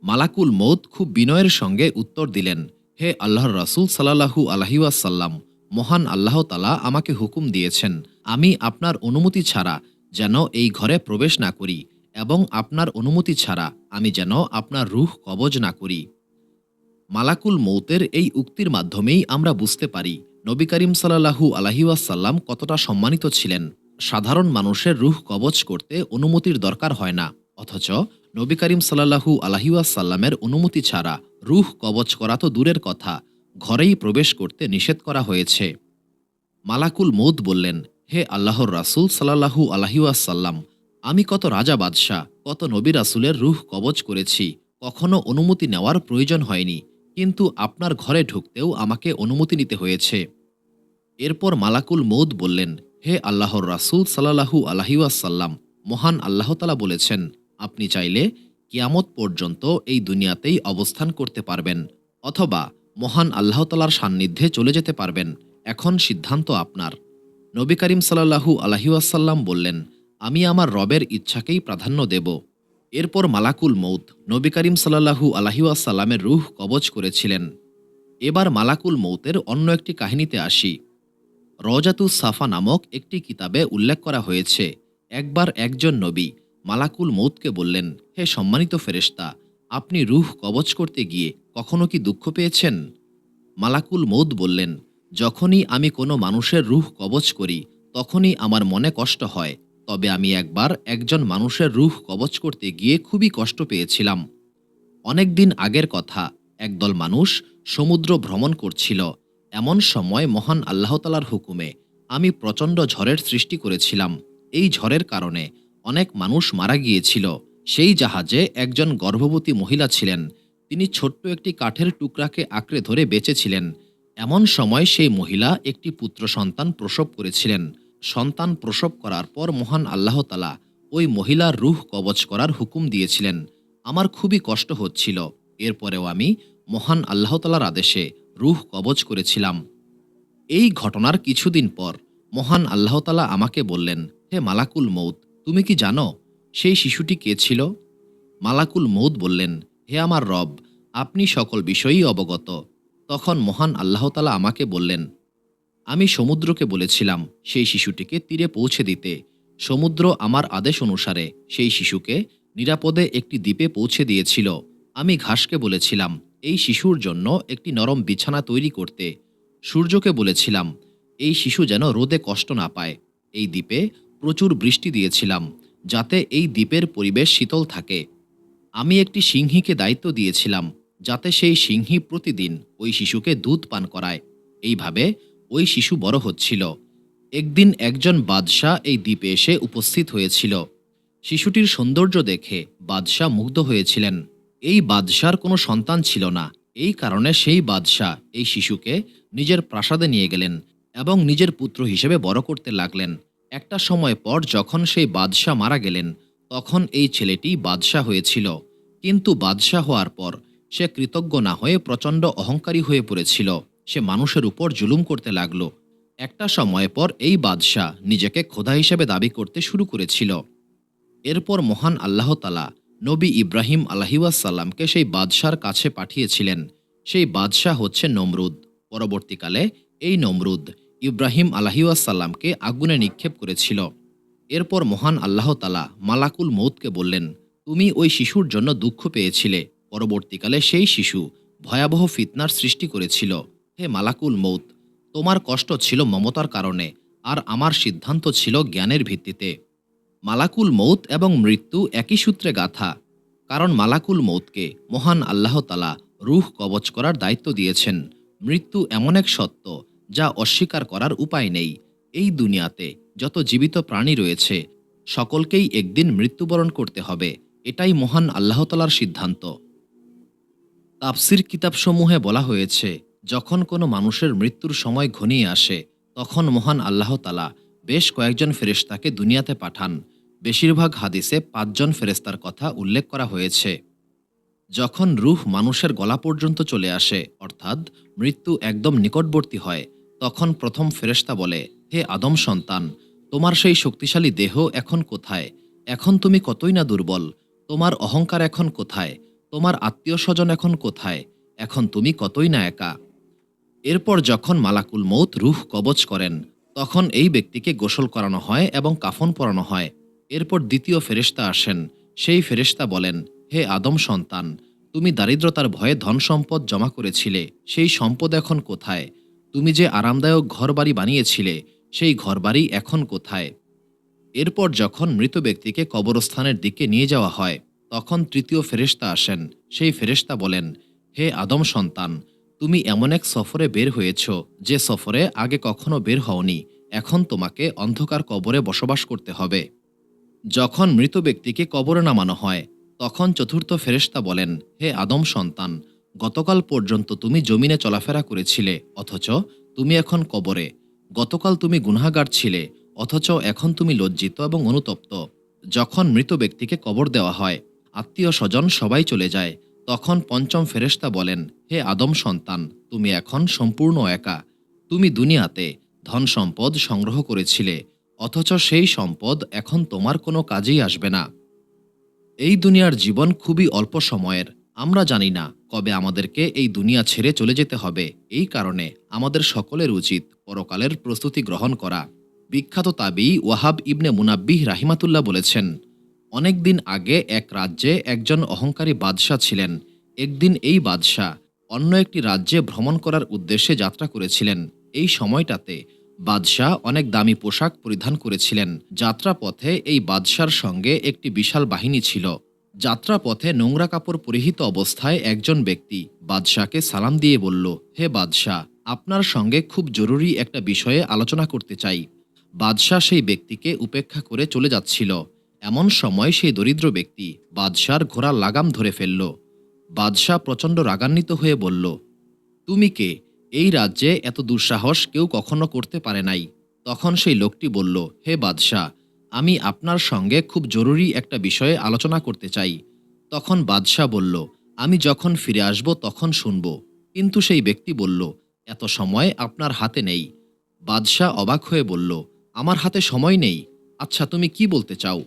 মালাকুল মউত খুব বিনয়ের সঙ্গে উত্তর দিলেন, হে আল্লাহর রাসূল সাল্লাল্লাহু আলাইহি ওয়াসাল্লাম, মহান আল্লাহ তাআলা আমাকে হুকুম দিয়েছেন আমি আপনার অনুমতি ছাড়া যেন এই ঘরে প্রবেশ না করি এবং আপনার অনুমতি ছাড়া আমি যেন আপনার রূহ কবজ না করি। মালাকুল মউতের এই উক্তির মাধ্যমেই আমরা বুঝতে পারি নবী করিম সাল্লাল্লাহু আলাইহি ওয়াসাল্লাম কতটা সম্মানিত ছিলেন। সাধারণ মানুষের রূহ কবজ করতে অনুমতির দরকার হয় না, অথচ নবী করিম সাল্লাল্লাহু আলাইহি ওয়াসাল্লামের অনুমতি ছাড়া রূহ কবজ করা তো দূরের কথা, ঘরেই প্রবেশ করতে নিষেধ করা হয়েছে। মালাকুল মউত বললেন, হে আল্লাহর রাসূল সাল্লাল্লাহু আলাইহি ওয়াসাল্লাম, আমি কত রাজা বাদশাহ, কত নবী রাসূলের রূহ কবজ করেছি, কখনো অনুমতি নেওয়ার প্রয়োজন হয়নি, কিন্তু আপনার ঘরে ঢুকতেও আমাকে অনুমতি নিতে হয়েছে। এরপর মালাকুল মউত বললেন, হে আল্লাহর রাসূল সাল্লাল্লাহু আলাইহি ওয়াসাল্লাম, মহান আল্লাহ তাআলা বলেছেন, আপনি চাইলে কিয়ামত পর্যন্ত এই দুনিয়াতেই অবস্থান করতে পারবেন অথবা মহান আল্লাহ তাআলার সান্নিধ্যে চলে যেতে পারবেন, এখন সিদ্ধান্ত আপনার। নবী করিম সাল্লাল্লাহু আলাইহি ওয়াসাল্লাম বললেন, আমি আমার রবের ইচ্ছাকেই প্রাধান্য দেব। এরপর মালাকুল মউত নবী করিম সাল্লাল্লাহু আলাইহি ওয়াসাল্লামের রূহ কবজ করেছিলেন। এবার মালাকুল মউতের অন্য একটি কাহিনীতে আসি। রওজাতুস সাফা নামক একটি কিতাবে উল্লেখ করা হয়েছে, একবার একজন নবী মালাকুল মউতকে বললেন, হে সম্মানিত ফেরেশতা, আপনি রূহ কবজ করতে গিয়ে কখনো কি দুঃখ পেয়েছেন? মালাকুল মউত বললেন, যখনই আমি কোনো মানুষের রূহ কবজ করি তখনই আমার মনে কষ্ট হয়, তবে আমি একবার একজন মানুষের রূহ কবজ করতে গিয়ে খুবই কষ্ট পেয়েছিলাম। অনেক দিন আগের কথা, একদল মানুষ সমুদ্র ভ্রমণ করছিল। এমন সময় মহান আল্লাহ তাআলার হুকুমে আমি প্রচণ্ড ঝড়ের সৃষ্টি করেছিলাম। এই ঝড়ের কারণে অনেক মানুষ মারা গিয়েছিল। সেই জাহাজে একজন গর্ভবতী মহিলা ছিলেন। তিনি ছোট্ট একটি কাঠের টুকরাকে আঁকড়ে ধরে বেঁচেছিলেন। এমন সময় সেই মহিলা একটি পুত্র সন্তান প্রসব করেছিলেন। সন্তান প্রসব করার পর মহান আল্লাহ তাআলা ওই মহিলার রূহ কবজ করার হুকুম দিয়েছিলেন। আমার খুবই কষ্ট হচ্ছিল, এরপরেও আমি মহান আল্লাহ তাআলার আদেশে রূহ কবজ করেছিলাম। এই ঘটনার কিছুদিন পর মহান আল্লাহ তাআলা আমাকে বললেন, হে মালাকুল মউত, তুমি কি জানো সেই শিশুটি কে ছিল? মালাকুল মউত বললেন, হে আমার রব, আপনি সকল বিষয়েই অবগত। তখন মহান আল্লাহ তাআলা আমাকে বললেন, আমি সমুদ্রকে বলেছিলাম সেই শিশুটিকে তীরে পৌঁছে দিতে। সমুদ্র আমার আদেশ অনুসারে সেই শিশুকে নিরাপদে একটি দ্বীপে পৌঁছে দিয়েছিল। আমি ঘাসকে বলেছিলাম এই শিশুর জন্য একটি নরম বিছানা তৈরি করতে। সূর্যকে বলেছিলাম এই শিশু যেন রোদে কষ্ট না পায়। এই দ্বীপে প্রচুর বৃষ্টি দিয়েছিলাম যাতে এই দ্বীপের পরিবেশ শীতল থাকে। আমি একটি সিংহীকে দায়িত্ব দিয়েছিলাম যাতে সেই সিংহী প্রতিদিন ওই শিশুকে দুধ পান করায়। এইভাবে ওই শিশু বড় হচ্ছিল। একদিন একজন বাদশাহ এই দ্বীপে এসে উপস্থিত হয়েছিল। শিশুটির সৌন্দর্য দেখে বাদশাহ মুগ্ধ হয়েছিলেন। এই বাদশার কোনো সন্তান ছিল না। এই কারণে সেই বাদশাহ এই শিশুকে নিজের প্রাসাদে নিয়ে গেলেন এবং নিজের পুত্র হিসেবে বড় করতে লাগলেন। একটা সময় পর যখন সেই বাদশাহ মারা গেলেন, তখন এই ছেলেটি বাদশাহ হয়েছিল। কিন্তু বাদশাহ হওয়ার পর সে কৃতজ্ঞ না হয়ে প্রচণ্ড অহংকারী হয়ে পড়েছিল। সে মানুষের উপর জুলুম করতে লাগলো। একটা সময় পর এই বাদশাহ নিজেকে খোদা হিসেবে দাবি করতে শুরু করেছিল। এরপর মহান আল্লাহ তাআলা নবী ইব্রাহিম আলাইহিওয়াসাল্লামকে সেই বাদশার কাছে পাঠিয়েছিলেন। সেই বাদশাহ হচ্ছে নমরুদ। পরবর্তীকালে এই নমরুদ ইব্রাহিম আলাইহিওয়াসাল্লামকে আগুনে নিক্ষেপ করেছিল। এরপর মহান আল্লাহ তাআলা মালাকুল মউতকে বললেন, তুমি ওই শিশুর জন্য দুঃখ পেয়েছিলে। পরবর্তীকালে সেই শিশু ভয়াবহ ফিতনার সৃষ্টি করেছিল। হে মালাকুল মউত, তোমার কষ্ট ছিল মমতার কারণে, আর আমার সিদ্ধান্ত ছিল জ্ঞানের ভিত্তিতে। মালাকুল মউত এবং মৃত্যু একই সূত্রে গাঁথা। কারণ মালাকুল মউতকে মহান আল্লাহ তাআলা রূহ কবজ করার দায়িত্ব দিয়েছেন। মৃত্যু এমন এক সত্য যা অস্বীকার করার উপায় নেই। এই দুনিয়াতে যত জীবিত প্রাণী রয়েছে সকলকেই একদিন মৃত্যুবরণ করতে হবে। এটাই মহান আল্লাহ তাআলার সিদ্ধান্ত। তাফসির কিতাবসমূহে বলা হয়েছে, যখন কোনো মানুষের মৃত্যুর সময় ঘনিয়ে আসে তখন মহান আল্লাহ তাআলা বেশ কয়েকজন ফেরেশতাকে দুনিয়াতে পাঠান। বেশিরভাগ হাদিসে ৫ জন ফেরেশতার কথা উল্লেখ করা হয়েছে। যখন রূহ মানুষের গলা পর্যন্ত চলে আসে, অর্থাৎ মৃত্যু একদম নিকটবর্তী হয়, তখন প্রথম ফেরেশতা বলে, হে আদম সন্তান, তোমার সেই শক্তিশালী দেহ এখন কোথায়? এখন তুমি কতই না দুর্বল। তোমার অহংকার এখন কোথায়? তোমার আত্মীয় স্বজন এখন কোথায়? এখন তুমি কতই না একা। এরপর যখন মালাকুল মউত রূহ কবজ করেন, তখন এই ব্যক্তিকে গোসল করানো হয় এবং কাফন পরানো হয়। এরপর দ্বিতীয় ফেরেশতা আসেন। সেই ফেরেশতা বলেন, হে আদম সন্তান, তুমি দারিদ্রতার ভয়ে ধন সম্পদ জমা করেছিলে, সেই সম্পদ এখন কোথায়? তুমি যে আরামদায়ক ঘরবাড়ি বানিয়েছিলে, সেই ঘরবাড়ি এখন কোথায়? এরপর যখন মৃত ব্যক্তিকে কবরস্থানের দিকে নিয়ে যাওয়া হয়, তখন তৃতীয় ফেরেশতা আসেন। সেই ফেরেশতা বলেন, হে আদম সন্তান, তুমি এমন এক সফরে বের হয়েছ যে সফরে আগে কখনো বের হওনি। এখন তোমাকে অন্ধকার কবরে বসবাস করতে হবে। যখন মৃত ব্যক্তিকে কবরে নামানো হয়, তখন চতুর্থ ফেরেশতা বলেন, হে আদম সন্তান, গতকাল পর্যন্ত তুমি জমিনে চলাফেরা করেছিলে, অথচ তুমি এখন কবরে। গতকাল তুমি গুনাহগার ছিলে, অথচ এখন তুমি লজ্জিত এবং অনুতপ্ত। যখন মৃত ব্যক্তিকে কবর দেওয়া হয়, আত্মীয় স্বজন সবাই চলে যায়, তখন পঞ্চম ফেরেশতা বলেন, হে আদম সন্তান, তুমি এখন সম্পূর্ণ একা। তুমি দুনিয়াতে ধন সম্পদ সংগ্রহ করেছিলে, অথচ সেই সম্পদ এখন তোমার কোনো কাজেই আসবে না। এই দুনিয়ার জীবন খুবই অল্প সময়ের। আমরা জানি না কবে আমাদেরকে এই দুনিয়া ছেড়ে চলে যেতে হবে। এই কারণে আমাদের সকলের উচিত পরকালের প্রস্তুতি গ্রহণ করা। বিখ্যাত তাবী ওয়াহাব ইবনে মুনাব্বিহ রাহিমাতুল্লাহ বলেছেন, অনেক দিন আগে এক রাজ্যে একজন অহংকারী বাদশাহ ছিলেন। একদিন এই বাদশাহ অন্য একটি রাজ্যে ভ্রমণ করার উদ্দেশ্যে যাত্রা করেছিলেন। এই সময়টাতে বাদশাহ অনেক দামি পোশাক পরিধান করেছিলেন। যাত্রাপথে এই বাদশার সঙ্গে একটি বিশাল বাহিনী ছিল। যাত্রাপথে নোংরা কাপড় পরিহিত অবস্থায় একজন ব্যক্তি বাদশাহকে সালাম দিয়ে বলল, হে বাদশাহ, আপনার সঙ্গে খুব জরুরি একটা বিষয়ে আলোচনা করতে চাই। বাদশাহ সেই ব্যক্তিকে উপেক্ষা করে চলে যাচ্ছিল। এমন সময় সেই দরিদ্র ব্যক্তি বাদশার ঘোড়ার লাগাম ধরে ফেলল। বাদশাহ প্রচণ্ড রাগান্বিত হয়ে বলল, তুমি কে? এই রাজ্যে এত দুঃসাহস কেউ কখনো করতে পারে নাই। তখন সেই লোকটি বলল, হে বাদশাহ, আমি আপনার সঙ্গে খুব জরুরি একটা বিষয়ে আলোচনা করতে চাই। তখন বাদশাহ বলল, আমি যখন ফিরে আসব তখন শুনব। কিন্তু সেই ব্যক্তি বলল, এত সময় আপনার হাতে নেই। বাদশাহ অবাক হয়ে বলল, আমার হাতে সময় নেই? আচ্ছা, তুমি কি বলতে চাও?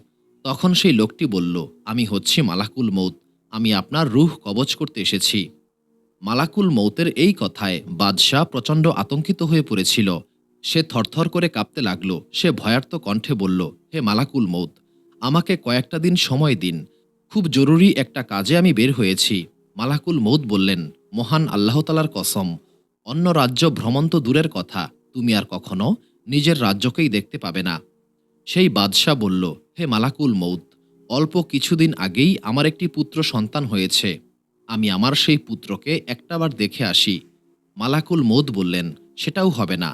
তখন সেই লোকটি বলল, আমি হচ্ছি মালাকুল মউত। আমি আপনার রূহ কবজ করতে এসেছি। মালাকুল মউতের এই কথায় বাদশাহ প্রচণ্ড আতঙ্কিত হয়ে পড়েছিল। সে থরথর করে কাঁপতে লাগল। সে ভয়ার্ত কণ্ঠে বলল, হে মালাকুল মউত, আমাকে কয়েকটা দিন সময় দিন। খুব জরুরি একটা কাজে আমি বের হয়েছি। মালাকুল মউত বললেন, মহান আল্লাহ তাআলার কসম, অন্য রাজ্য ভ্রমণ তো দূরের কথা, তুমি আর কখনো নিজের রাজ্যকেই দেখতে পাবে না। সেই বাদশাহ বলল, হে মালাকুল মউত, অল্প কিছুদিন আগেই আমার একটি পুত্র সন্তান হয়েছে। আমি আমার সেই পুত্রকে একটাবার দেখে আসি। মালাকুল মউত বললেন, সেটাও হবে না।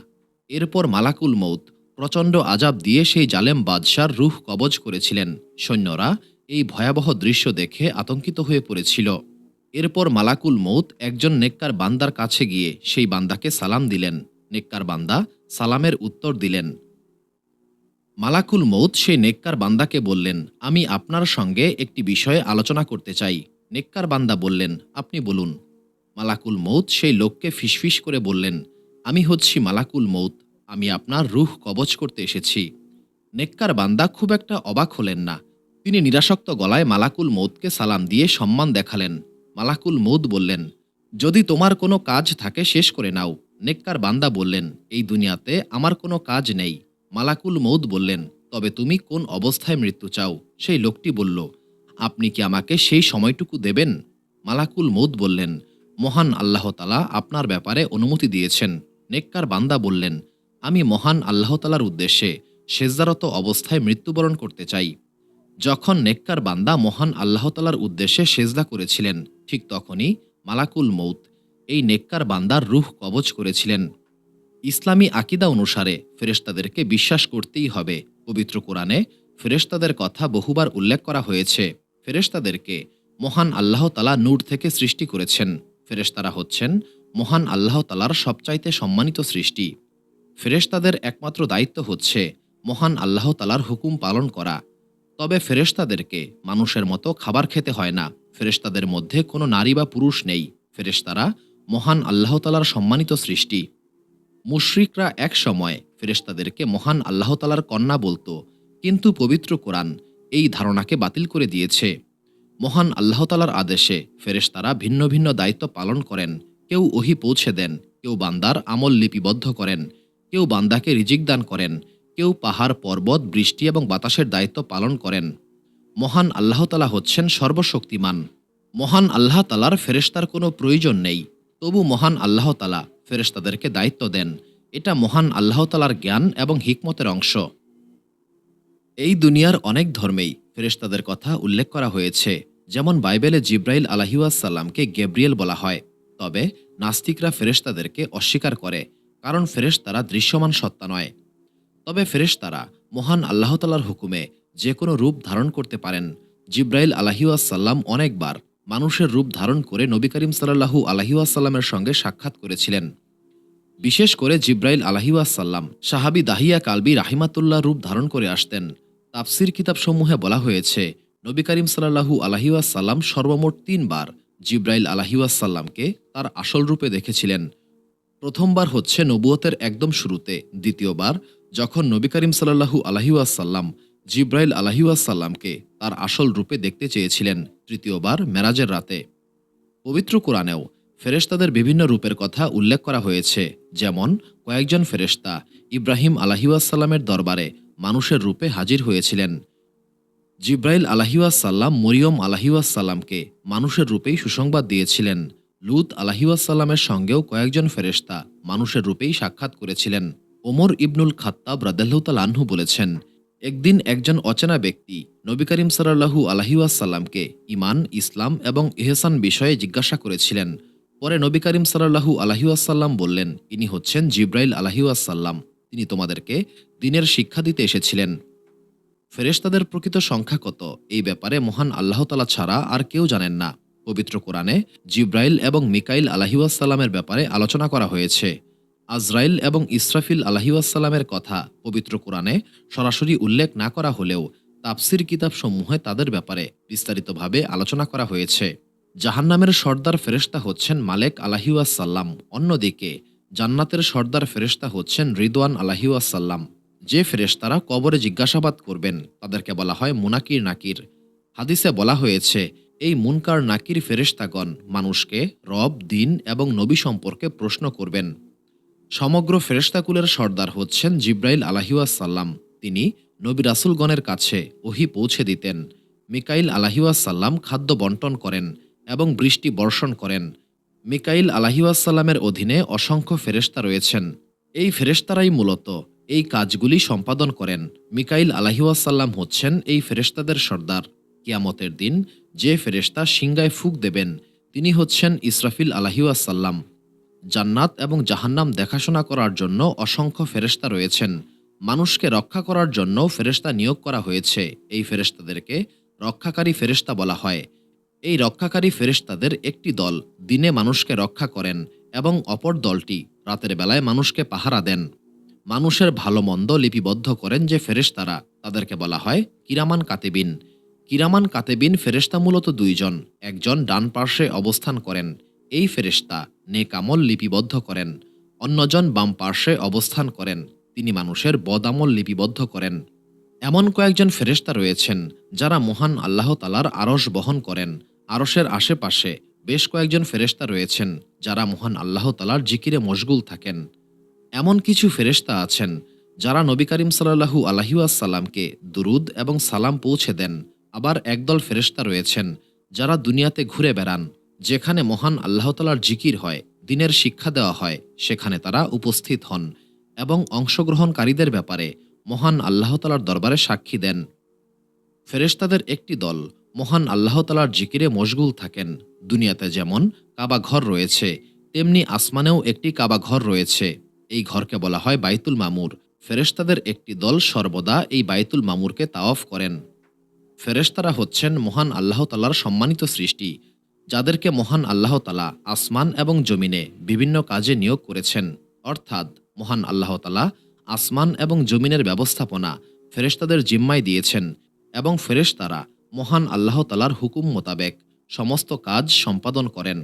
এরপর মালাকুল মউত প্রচণ্ড আজাব দিয়ে সেই জালেম বাদশার রূহ কবজ করেছিলেন। সৈন্যরা এই ভয়াবহ দৃশ্য দেখে আতঙ্কিত হয়ে পড়েছিল। এরপর মালাকুল মৌত একজন নেককার বান্দার কাছে গিয়ে সেই বান্দাকে সালাম দিলেন। নেককার বান্দা সালামের উত্তর দিলেন। মালাকুল মৌত সেই নেককার বান্দাকে বললেন, আমি আপনার সঙ্গে একটি বিষয়ে আলোচনা করতে চাই। নেককার বান্দা বললেন, আপনি বলুন। মালাকুল মৌত সেই লোককে ফিসফিস করে বললেন, আমি হচ্ছি মালাকুল মৌত, আমি আপনার রূহ কবজ করতে এসেছি। নেককার বান্দা খুব একটা অবাক হলেন না। তিনি নিরাসক্ত গলায় মালাকুল মৌতকে সালাম দিয়ে সম্মান দেখালেন। মালাকুল মৌত বললেন, যদি তোমার কোনো কাজ থাকে শেষ করে নাও। নেককার বান্দা বললেন, এই দুনিয়াতে আমার কোনো কাজ নেই। মালাকুল মৌত বললেন, তবে তুমি কোন অবস্থায় মৃত্যু চাও? সেই লোকটি বলল, আপনি কি আমাকে সেই সময়টুকু দেবেন? মালাকুল মৌত বললেন, মহান আল্লাহ তাআলা আপনার ব্যাপারে অনুমতি দিয়েছেন। নেককার বান্দা বললেন, আমি মহান আল্লাহ তাআলার উদ্দেশ্যে সেজদারত অবস্থায় মৃত্যুবরণ করতে চাই। যখন নেককার বান্দা মহান আল্লাহ তাআলার উদ্দেশ্যে সেজদা করেছিলেন, ঠিক তখনই মালাকুল মৌত এই নেককার বান্দার রূহ কবজ করেছিলেন। ইসলামী আকিদা অনুসারে ফেরেশতাদেরকে বিশ্বাস করতেই হবে। পবিত্র কোরআনে ফেরেশতাদের কথা বহুবার উল্লেখ করা হয়েছে। ফেরেশতাদেরকে মহান আল্লাহ তাআলা নূর থেকে সৃষ্টি করেছেন। ফেরেশতারা হচ্ছেন মহান আল্লাহ তাআলার সবচাইতে সম্মানিত সৃষ্টি। ফেরেশতাদের একমাত্র দায়িত্ব হচ্ছে মহান আল্লাহ তাআলার হুকুম পালন করা। তবে ফেরেশতাদেরকে মানুষের মতো খাবার খেতে হয় না। ফেরেশতাদের মধ্যে কোনো নারী বা পুরুষ নেই। ফেরেশতারা মহান আল্লাহ তাআলার সম্মানিত সৃষ্টি। মুশরিকরা এক সময় ফেরেশতাদেরকে মহান আল্লাহ তাআলার কন্যা বলতো, কিন্তু পবিত্র কোরআন এই ধারণাকে বাতিল করে দিয়েছে। মহান আল্লাহ তাআলার আদেশে ফেরেশতারা ভিন্ন ভিন্ন দায়িত্ব পালন করেন। কেউ ওহী পৌঁছে দেন, কেউ বান্দার আমল লিপিবদ্ধ করেন, কেউ বান্দাকে রিজিক দান করেন, কেউ পাহাড় পর্বত বৃষ্টি এবং বাতাসের দায়িত্ব পালন করেন। মহান আল্লাহ তাআলা হচ্ছেন সর্বশক্তিমান। মহান আল্লাহ তাআলার ফেরেশতার কোনো প্রয়োজন নেই, তবু মহান আল্লাহ তাআলা ফেরেশতাদেরকে দায়িত্ব দেন। এটা মহান আল্লাহ তাআলার জ্ঞান এবং হিকমতের অংশ। এই দুনিয়ার অনেক ধর্মেই ফেরেশতাদের কথা উল্লেখ করা হয়েছে। যেমন বাইবেলে জিব্রাইল আলাইহিসসালামকে গ্যাব্রিয়েল বলা হয়। তবে নাস্তিকরা ফেরেশতাদেরকে অস্বীকার করে, কারণ ফেরেশতারা দৃশ্যমান সত্তা নয়। তবে ফেরেশতারা মহান আল্লাহ তাআলার হুকুমে যে কোনো রূপ ধারণ করতে পারেন। জিব্রাইল আলাইহিসসালাম অনেকবার মানুষের রূপ ধারণ করে নবী করিম সাল্লাল্লাহু আলাইহি ওয়াসাল্লামের সঙ্গে সাক্ষাৎ করেছিলেন। বিশেষ করে জিব্রাইল আলাইহিসসালাম সাহাবী দাহিয়া কালবি রাহিমাতুল্লাহ রূপ ধারণ করে আসতেন। তাফসির কিতাবসমূহে বলা হয়েছে, নবী করিম সাল্লাল্লাহু আলাইহি ওয়াসাল্লাম সর্বমোট ৩ বার জিব্রাইল আলাইহিসসালামকে তার আসল রূপে দেখেছিলেন। প্রথমবার হচ্ছে নবুয়তের একদম শুরুতে, দ্বিতীয়বার যখন নবী করিম সাল্লাল্লাহু আলাইহি ওয়াসাল্লাম জিব্রাইল আলাইহিসসালামকে তার আসল রূপে দেখতে চেয়েছিলেন, তৃতীয়বার মেরাজের রাতে। পবিত্র কোরআনেও ফেরেশতাদের বিভিন্ন রূপের কথা উল্লেখ করা হয়েছে। যেমন কয়েকজন ফেরেশতা ইব্রাহিম আলাইহিসসালামের দরবারে মানুষের রূপে হাজির হয়েছিলেন। জিব্রাইল আলাইহিসসালাম মরিয়ম আলাইহিসসালামকে মানুষের রূপেই সুসংবাদ দিয়েছিলেন। লূত আলাইহিসসালামের সঙ্গেও কয়েকজন ফেরেশতা মানুষের রূপেই সাক্ষাৎ করেছিলেন। ওমর ইবনুল খাত্তাব রাদিয়াল্লাহু তাআলা আনহু বলেছেন, একদিন একজন অচেনা ব্যক্তি নবী করিম সাল্লাল্লাহু আলাইহি ওয়াসাল্লামকে ঈমান, ইসলাম এবং ইহসান বিষয়ে জিজ্ঞাসা করেছিলেন। পরে নবী করিম সাল্লাল্লাহু আলাইহি ওয়াসাল্লাম বললেন, ইনি হচ্ছেন জিব্রাইল আলাইহি ওয়াসাল্লাম, তিনি তোমাদেরকে দ্বীনের শিক্ষা দিতে এসেছিলেন। ফেরেশতাদের প্রকৃত সংখ্যা কত, এই ব্যাপারে মহান আল্লাহ তাআলা ছাড়া আর কেউ জানেন না। পবিত্র কোরআনে জিব্রাইল এবং মিকাইল আলাইহি ওয়াসাল্লামের ব্যাপারে আলোচনা করা হয়েছে। আজরাইল এবং ইসরাফিল আলাইহিসসালামের কথা পবিত্র কোরআনে সরাসরি উল্লেখ না করা হলেও তাফসির কিতাবসমূহে তাদের ব্যাপারে বিস্তারিতভাবে আলোচনা করা হয়েছে। জাহান্নামের সর্দার ফেরেশতা হচ্ছেন মালেক আলাইহিসসালাম। অন্যদিকে জান্নাতের সর্দার ফেরেশতা হচ্ছেন রিদওয়ান আলাইহিসসালাম। যে ফেরেশতারা কবরে জিজ্ঞাসাবাদ করবেন তাদেরকে বলা হয় মুনাকির নাকির। হাদিসে বলা হয়েছে, এই মুনকার নাকির ফেরেশতাগণ মানুষকে রব, দিন এবং নবী সম্পর্কে প্রশ্ন করবেন। সমগ্র ফেরেশতাকুলের সর্দার হচ্ছেন জিব্রাইল আলাইহিসসালাম। তিনি নবী রাসূলগণের কাছে ওহী পৌঁছে দিতেন। মিকাইল আলাইহিসসালাম খাদ্য বন্টন করেন এবং বৃষ্টি বর্ষণ করেন। মিকাইল আলাইহিসসালামের অধীনে অসংখ্য ফেরেশতা রয়েছেন। এই ফেরেশতারাই মূলত এই কাজগুলি সম্পাদন করেন। মিকাইল আলাইহিসসালাম হচ্ছেন এই ফেরেশতাদের সর্দার। কিয়ামতের দিন যে ফেরেশতা সিংগায় ফুঁক দেবেন তিনি হচ্ছেন ইসরাফিল আলাইহিসসালাম। জান্নাত এবং জাহান্নাম দেখাশোনা করার জন্য অসংখ্য ফেরেশতা রয়েছেন। মানুষকে রক্ষা করার জন্য ফেরেশতা নিয়োগ করা হয়েছে। এই ফেরেশতাদেরকে রক্ষাকারী ফেরেশতা বলা হয়। এই রক্ষাকারী ফেরেশতাদের একটি দল দিনে মানুষকে রক্ষা করেন এবং অপর দলটি রাতের বেলায় মানুষকে পাহারা দেন। মানুষের ভালো মন্দ লিপিবদ্ধ করেন যে ফেরেশতারা, তাদেরকে বলা হয় কিরামান কাতিবিন। কিরামান কাতিবিন ফেরেশতা মূলত দুইজন। একজন ডান পার্শ্বে অবস্থান করেন, এই ফেরেশতা নেক আমল লিপিবদ্ধ করেন। অন্যজন বাম পার্শ্বে অবস্থান করেন, তিনি মানুষের বদামল লিপিবদ্ধ করেন। এমন কয়েকজন ফেরেশতা রয়েছেন যারা মহান আল্লাহ তালার আরশ বহন করেন। আরশের আশেপাশে বেশ কয়েকজন ফেরেশতা রয়েছেন যারা মহান আল্লাহ তালার জিকিরে মশগুল থাকেন। এমন কিছু ফেরেশতা আছেন যারা নবী করিম সাল্লাল্লাহু আলাইহি ওয়াসাল্লামকে দুরুদ এবং সালাম পৌঁছে দেন। আবার একদল ফেরেশতা রয়েছেন যারা দুনিয়াতে ঘুরে বেড়ান। যেখানে মহান আল্লাহ তালার জিকির হয়, দিনের শিক্ষা দেওয়া হয়, সেখানে তারা উপস্থিত হন এবং অংশগ্রহণকারীদের ব্যাপারে মহান আল্লাহ তালার দরবারে সাক্ষী দেন। ফেরেশতাদের একটি দল মহান আল্লাহ তালার জিকিরে মশগুল থাকেন। দুনিয়াতে যেমন কাবা ঘর রয়েছে, তেমনি আসমানেও একটি কাবা ঘর রয়েছে। এই ঘরকে বলা হয় বাইতুল মামুর। ফেরেশতাদের একটি দল সর্বদা এই বাইতুল মামুরকে তাওয়াফ করেন। ফেরেশতারা হচ্ছেন মহান আল্লাহ তালার সম্মানিত সৃষ্টি, যাদেরকে মহান আল্লাহ তালা আসমান এবং জমিনে বিভিন্ন কাজে নিয়োগ করেছেন। অর্থাৎ মহান আল্লাহ তালা আসমান এবং জমিনের ব্যবস্থাপনা ফেরেশতাদের জিম্মায় দিয়েছেন এবং ফেরেশতারা মহান আল্লাহ তালার হুকুম মোতাবেক সমস্ত কাজ সম্পাদন করেন।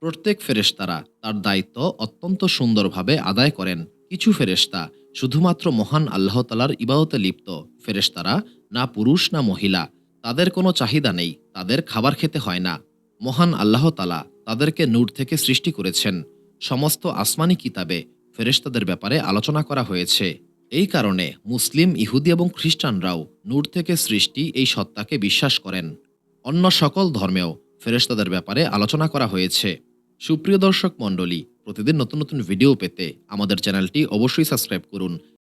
প্রত্যেক ফেরেশতারা তার দায়িত্ব অত্যন্ত সুন্দরভাবে আদায় করেন। কিছু ফেরেশতা শুধুমাত্র মহান আল্লাহ তালার ইবাদতে লিপ্ত। ফেরেশতারা না পুরুষ না মহিলা, তাদের কোনো চাহিদা নেই, তাদের খাবার খেতে হয় না। মহান আল্লাহ তালা তাদেরকে নূর থেকে সৃষ্টি করেছেন। সমস্ত আসমানি কিতাবে ফেরেশতাদের ব্যাপারে আলোচনা করা হয়েছে। এই কারণে মুসলিম, ইহুদি এবং খ্রিস্টানরাও নূর থেকে সৃষ্টি এই সত্তাকে বিশ্বাস করেন। অন্য সকল ধর্মেও ফেরেশতাদের ব্যাপারে আলোচনা করা হয়েছে। সুপ্রিয় দর্শক মণ্ডলী, প্রতিদিন নতুন নতুন ভিডিও পেতে আমাদের চ্যানেলটি অবশ্যই সাবস্ক্রাইব করুন